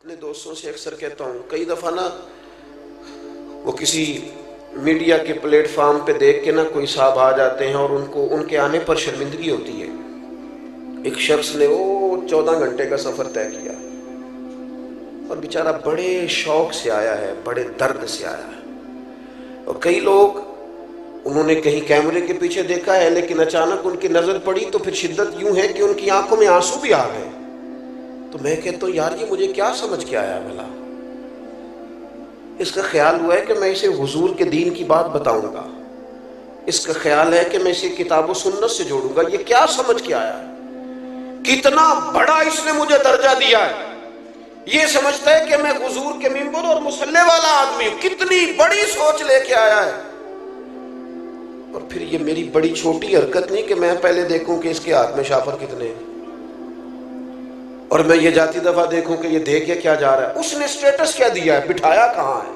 अपने दोस्तों से अक्सर कहता हूँ, कई दफ़ा ना वो किसी मीडिया के प्लेटफॉर्म पे देख के ना कोई साहब आ जाते हैं और उनको उनके आने पर शर्मिंदगी होती है। एक शख्स ने वो 14 घंटे का सफ़र तय किया और बेचारा बड़े शौक से आया है, बड़े दर्द से आया है। और कई लोग उन्होंने कहीं कैमरे के पीछे देखा है, लेकिन अचानक उनकी नज़र पड़ी तो फिर शिद्दत यूं है कि उनकी आंखों में आंसू भी आ गए। तो मैं कहता हूँ, यार ये मुझे क्या समझ के आया भला। इसका ख्याल हुआ है कि मैं इसे हुजूर के दीन की बात बताऊंगा, इसका ख्याल है कि मैं इसे किताब व सुन्नत से जोड़ूंगा। ये क्या समझ के आया, कितना बड़ा इसने मुझे दर्जा दिया है। ये समझता है कि मैं हुजूर के मिंबर और मुसल्ले वाला आदमी हूं। कितनी बड़ी सोच लेके आया है। और फिर ये मेरी बड़ी छोटी हरकत नहीं कि मैं पहले देखूं कि इसके हाथ में शाफर कितने हैं और मैं ये जाती दफा देखूं कि ये दे के क्या जा रहा है, उसने स्टेटस क्या दिया है, बिठाया कहां है,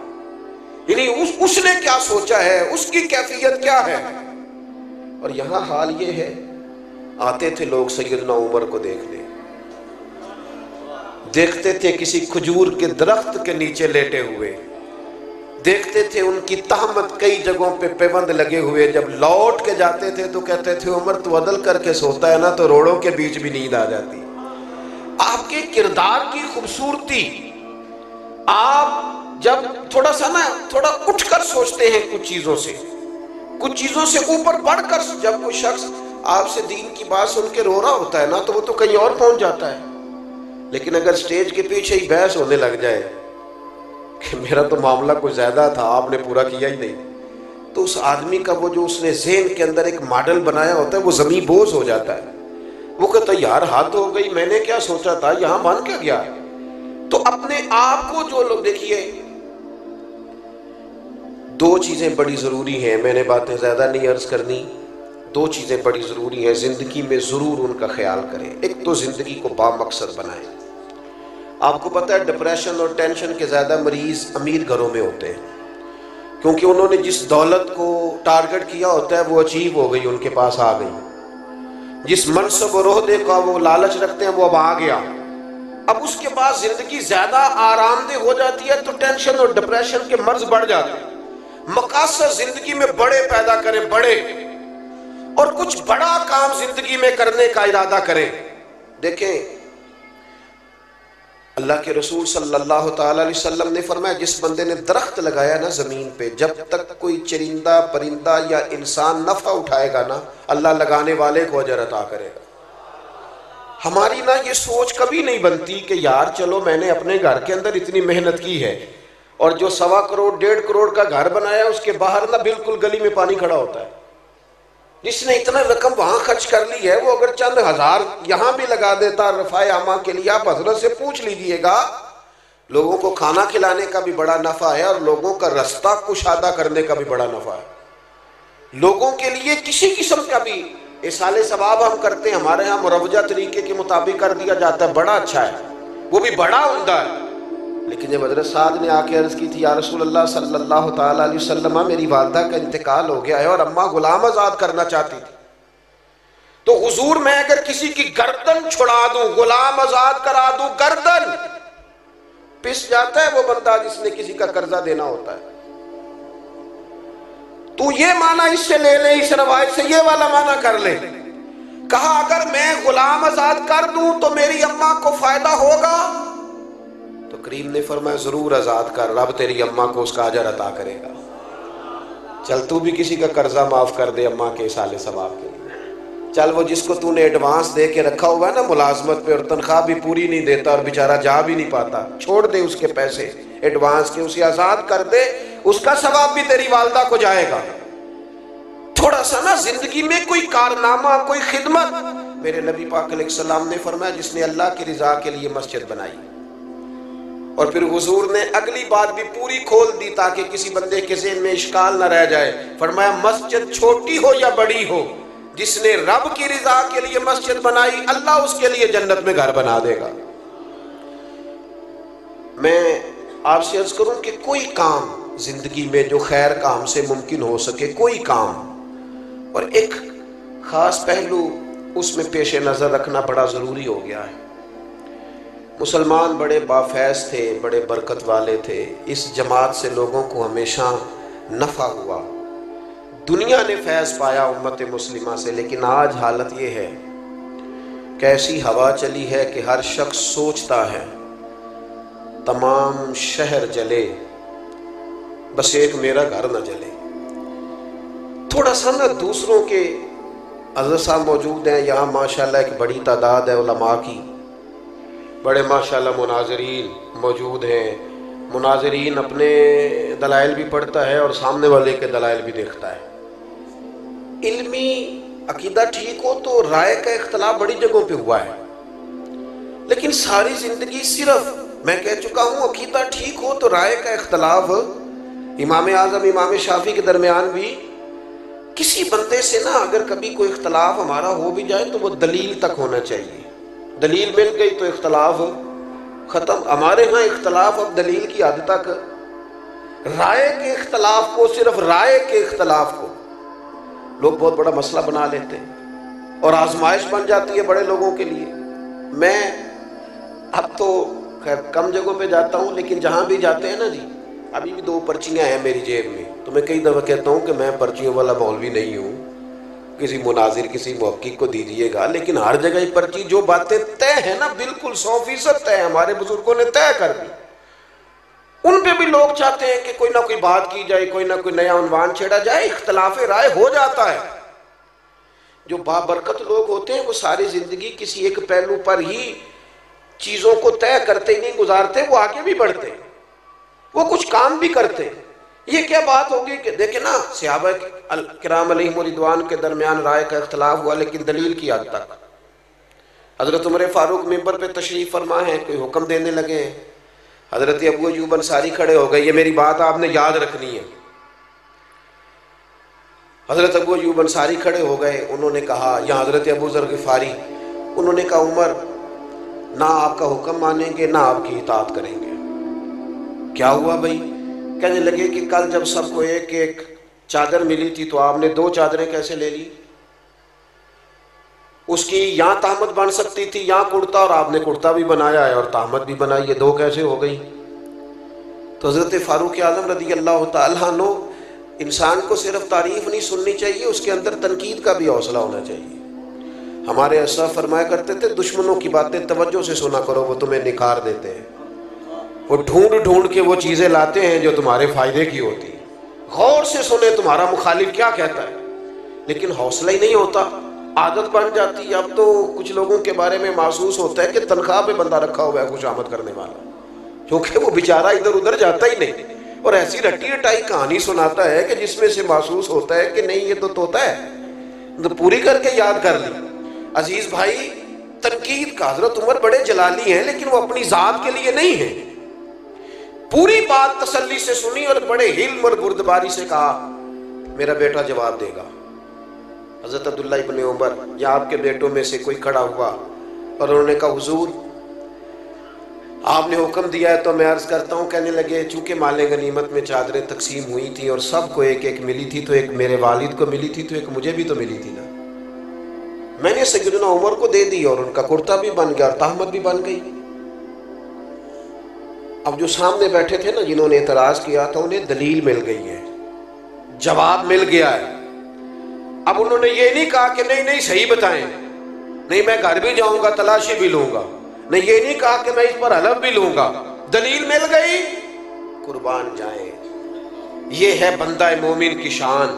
यानी उसने क्या सोचा है, उसकी कैफियत क्या है। और यहां हाल ये है, आते थे लोग सैयदना उमर को देखने, देखते थे किसी खजूर के दरख्त के नीचे लेटे हुए, देखते थे उनकी तहमत कई जगहों पे पेबंद लगे हुए। जब लौट के जाते थे तो कहते थे, उमर तू अदल करके सोता है ना तो रोड़ों के बीच भी नींद आ जाती। आपके किरदार की खूबसूरती, आप जब थोड़ा उठकर सोचते हैं कुछ चीजों से ऊपर बढ़कर, जब कोई शख्स आपसे दीन की बात सुन के रो रहा होता है ना तो वो तो कहीं और पहुंच जाता है। लेकिन अगर स्टेज के पीछे ही बहस होने लग जाए कि मेरा तो मामला कुछ ज्यादा था, आपने पूरा किया ही नहीं, तो उस आदमी का वो जो उसने ज़हन के अंदर एक मॉडल बनाया होता है वो ज़मीन बोझ हो जाता है। वो कहता है, यार हाथ हो गई, मैंने क्या सोचा था, यहां मान क्या गया। तो अपने आप को जो लोग, देखिए दो चीजें बड़ी जरूरी हैं, मैंने बातें ज्यादा नहीं अर्ज करनी। दो चीजें बड़ी जरूरी हैं, जिंदगी में जरूर उनका ख्याल करें। एक तो जिंदगी को बामकसद बनाएं। आपको पता है डिप्रेशन और टेंशन के ज्यादा मरीज अमीर घरों में होते हैं, क्योंकि उन्होंने जिस दौलत को टारगेट किया होता है वो अचीव हो गई, उनके पास आ गई। जिस मनसब और ओहदे का वो लालच रखते हैं वो अब आ गया। अब उसके बाद जिंदगी ज्यादा आरामदेह हो जाती है तो टेंशन और डिप्रेशन के मर्ज बढ़ जाते हैं। मकासद जिंदगी में बड़े पैदा करें, बड़े, और कुछ बड़ा काम जिंदगी में करने का इरादा करें। देखें, अल्लाह के रसूल सल्लल्लाहु ताला अलैहि वसल्लम ने फरमाया, जिस बंदे ने दरख्त लगाया ना जमीन पे, जब तक कोई चरिंदा परिंदा या इंसान नफा उठाएगा ना, अल्लाह लगाने वाले को अजर अता करेगा। हमारी ना ये सोच कभी नहीं बनती कि यार चलो मैंने अपने घर के अंदर इतनी मेहनत की है, और जो 1.25 करोड़ 1.5 करोड़ का घर बनाया उसके बाहर ना बिल्कुल गली में पानी खड़ा होता है। जिसने इतना रकम वहां खर्च कर ली है, वो अगर चंद हजार यहां भी लगा देता रफ़ाए आमा के लिए, आप हजरत से पूछ लीजिएगा, लोगों को खाना खिलाने का भी बड़ा नफा है और लोगों का रास्ता कुशादा करने का भी बड़ा नफा है। लोगों के लिए किसी किस्म का भी इसाले सवाब हम करते हैं, हमारे यहाँ मुरवजा तरीके के मुताबिक कर दिया जाता है, बड़ा अच्छा है, वो भी बड़ा उम्दा है। लेकिन जब हजरत साद ने आके अर्ज की थी, या रसूल अल्लाह सल्लल्लाहु ताला अलैहि वसल्लम, मेरी वालदा का इंतकाल हो गया है और अम्मा गुलाम आजाद करना चाहती थी, तो हुजूर मैं अगर किसी की गर्दन छुड़ा दूं, गुलाम आजाद करा दूं, गर्दन पिस जाता है वो बंदा जिसने किसी का कर्जा देना होता है। तू ये माना इससे ले ले, इस रवायत से ये वाला माना कर ले। कहा अगर मैं गुलाम आजाद कर दूं तो मेरी अम्मा को फायदा होगा, तो करीम ने फरमाया जरूर आजाद कर, रब तेरी अम्मा को उसका अजर अता करेगा। चल तू भी किसी का कर्जा माफ कर दे अम्मा के साले सवाब के लिए। चल वो जिसको तूने एडवांस दे के रखा हुआ है ना मुलाजमत पे, और तनख्वाह भी पूरी नहीं देता और बेचारा जा भी नहीं पाता, छोड़ दे उसके पैसे एडवांस के, उसे आजाद कर दे, उसका सवाब भी तेरी वालदा को जाएगा। थोड़ा सा ना जिंदगी में कोई कारनामा, कोई खिदमत। मेरे नबी पाक अलैहिस्सलाम ने फरमाया, जिसने अल्लाह की रिजा के लिए मस्जिद बनाई, और फिर हुजूर ने अगली बात भी पूरी खोल दी ताकि किसी बंदे के ज़हन में इश्काल न रह जाए। फरमाया, मस्जिद छोटी हो या बड़ी हो, जिसने रब की रिजा के लिए मस्जिद बनाई, अल्लाह उसके लिए जन्नत में घर बना देगा। मैं आपसे अर्ज करूं कि कोई काम जिंदगी में जो खैर काम से मुमकिन हो सके, कोई काम, और एक खास पहलू उसमें पेश नजर रखना बड़ा जरूरी हो गया है। मुसलमान बड़े बाफैज़ थे, बड़े बरकत वाले थे। इस जमात से लोगों को हमेशा नफ़ा हुआ, दुनिया ने फैज़ पाया उम्मत मुस्लिमा से। लेकिन आज हालत ये है कि ऐसी हवा चली है कि हर शख्स सोचता है तमाम शहर जले, बस एक मेरा घर न जले। थोड़ा सा ना दूसरों के, हज़रत साहब मौजूद हैं यहाँ माशाल्लाह, एक बड़ी तादाद है उलमा की, बड़े माशाल्लाह मुनाज़रीन मौजूद हैं। मुनाज़रीन अपने दलाइल भी पढ़ता है और सामने वाले के दलाइल भी देखता है। इल्मी अकीदा ठीक हो तो राय का इख्तलाफ बड़ी जगहों पे हुआ है, लेकिन सारी ज़िंदगी सिर्फ मैं कह चुका हूँ अकीदा ठीक हो तो राय का इख्तलाफ इमाम आज़म इमाम शाफी के दरमियान भी। किसी बंदे से ना अगर कभी कोई इख्तलाफ हमारा हो भी जाए तो वो दलील तक होना चाहिए। दलील मिल गई तो इख्तलाफ ख़त्म। हमारे यहाँ इख्तलाफ अब दलील की हद तक, राय के इख्तलाफ को, सिर्फ राय के इख्तलाफ को लोग बहुत बड़ा मसला बना लेते हैं और आजमाइश बन जाती है बड़े लोगों के लिए। मैं अब तो खैर कम जगहों पे जाता हूँ, लेकिन जहाँ भी जाते हैं ना जी, अभी भी 2 पर्चियाँ हैं मेरी जेब में, तो मैं कई दफ़ा कहता हूँ कि मैं पर्चियों वाला मौलवी नहीं हूँ, किसी मुनाजिर किसी मुहक्किक को दीजिएगा। लेकिन हर जगह ही पर्ची, जो बातें तय है ना बिल्कुल 100% तय, हमारे बुजुर्गों ने तय कर दी, उन पे भी लोग चाहते हैं कि कोई ना कोई बात की जाए, कोई ना कोई नया उन्वान छेड़ा जाए, इख्तलाफ राय हो जाता है। जो बाबरकत लोग होते हैं वो सारी जिंदगी किसी एक पहलू पर ही चीजों को तय करते ही नहीं गुजारते, वो आगे भी बढ़ते, वो कुछ काम भी करते। ये क्या बात होगी कि देखे ना, सहाबा किराम अलैहिम रिदवान के दरमियान राय का इख्तलाफ हुआ, लेकिन दलील की हद तक। हजरत उमर फारूक मिंबर पे तशरीफ फरमा है, कोई हुक्म देने लगे, हजरत अबू अय्यूब अंसारी खड़े हो गए। ये मेरी बात आपने याद रखनी है। हजरत अबू अय्यूब अंसारी खड़े हो गए, उन्होंने कहा, या हजरत अबू ज़र ग़िफ़ारी, उन्होंने कहा उमर ना आपका हुक्म मानेंगे ना आपकी इताअत करेंगे। क्या हुआ भाई? कहने लगे कि कल जब सबको एक एक चादर मिली थी तो आपने 2 चादरें कैसे ले ली? उसकी यहाँ तहमत बन सकती थी, यहाँ कुर्ता, और आपने कुर्ता भी बनाया है और तहमत भी बनाई, ये 2 कैसे हो गई? तो हज़रत फारूक आज़म रज़ी अल्लाह तआला अन्हु, इंसान को सिर्फ तारीफ नहीं सुननी चाहिए, उसके अंदर तनकीद का भी हौसला होना चाहिए। हमारे अशराफ फरमाया करते थे, दुश्मनों की बातें तवज्जो से सुना करो, वो तुम्हें निखार देते हैं। वो ढूंढ ढूंढ के वो चीज़ें लाते हैं जो तुम्हारे फायदे की होती है। गौर से सुने तुम्हारा मुखालिफ क्या कहता है, लेकिन हौसला ही नहीं होता, आदत बन जाती है। अब तो कुछ लोगों के बारे में महसूस होता है कि तनख्वाह पे बंदा रखा हुआ है खुशामद करने वाला, क्योंकि वो बेचारा इधर उधर जाता ही नहीं, और ऐसी रट्टी रटाई कहानी सुनाता है कि जिसमें से महसूस होता है कि नहीं ये तो तोता है, तो पूरी करके याद कर ली। अजीज भाई, तनकीद का हजरत उमर बड़े जलाली हैं, लेकिन वो अपनी जात के लिए नहीं है। पूरी बात तसल्ली से सुनी और बड़े हिल्म और बुर्दबारी से कहा, मेरा बेटा जवाब देगा। हजरत अब्दुल्लाह इब्न उमर या आपके बेटों में से कोई खड़ा हुआ और उन्होंने कहा, हुजूर आपने हुक्म दिया है तो मैं अर्ज करता हूँ। कहने लगे, चूंकि माले गनीमत में चादरें तकसीम हुई थी और सबको एक एक मिली थी, तो एक मेरे वालिद को मिली थी तो एक मुझे भी तो मिली थी ना, मैंने सैयदना उमर को दे दी और उनका कुर्ता भी बन गया और तहमत भी बन गई। अब जो सामने बैठे थे ना, जिन्होंने एतराज किया था, उन्हें दलील मिल गई है, जवाब मिल गया है। अब उन्होंने ये नहीं कहा कि नहीं नहीं सही बताएं, नहीं मैं घर भी जाऊंगा तलाशी भी लूंगा, नहीं ये नहीं कहा कि मैं इस पर हलफ भी लूंगा, दलील मिल गई, कुर्बान जाए। ये है बंदा मोमिन की शान।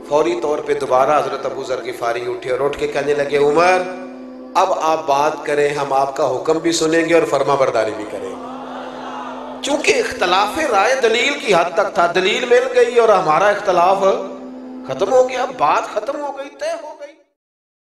फौरी तौर पे दोबारा हजरत अबू ज़र ग़िफ़ारी उठे और उठ के कहने लगे, उमर अब आप बात करें, हम आपका हुक्म भी सुनेंगे और फर्मा बरदारी भी करेंगे। चूंकि इख्तलाफ राय दलील की हद तक था, दलील मिल गई और हमारा इख्तलाफ खत्म हो गया, बात खत्म हो गई, तय हो गई।